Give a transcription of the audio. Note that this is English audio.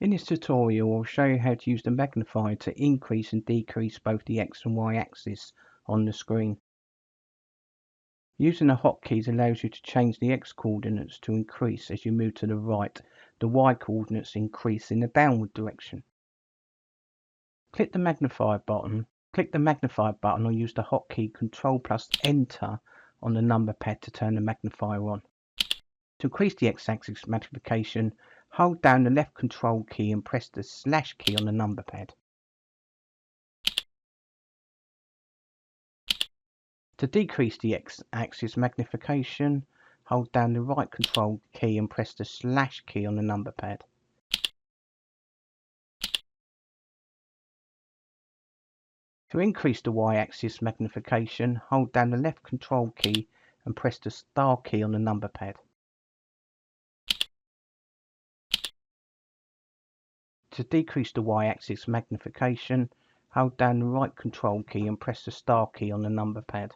In this tutorial, I'll show you how to use the magnifier to increase and decrease both the X and Y axis on the screen. Using the hotkeys allows you to change the X coordinates to increase as you move to the right, the Y coordinates increase in the downward direction. Click the magnifier button or use the hotkey Control plus Enter on the number pad to turn the magnifier on. To increase the X-axis magnification, hold down the left control key and press the slash key on the number pad. To decrease the X-axis magnification, hold down the right control key and press the slash key on the number pad. To increase the Y-axis magnification, hold down the left control key and press the star key on the number pad. To decrease the Y-axis magnification, hold down the right control key and press the star key on the number pad.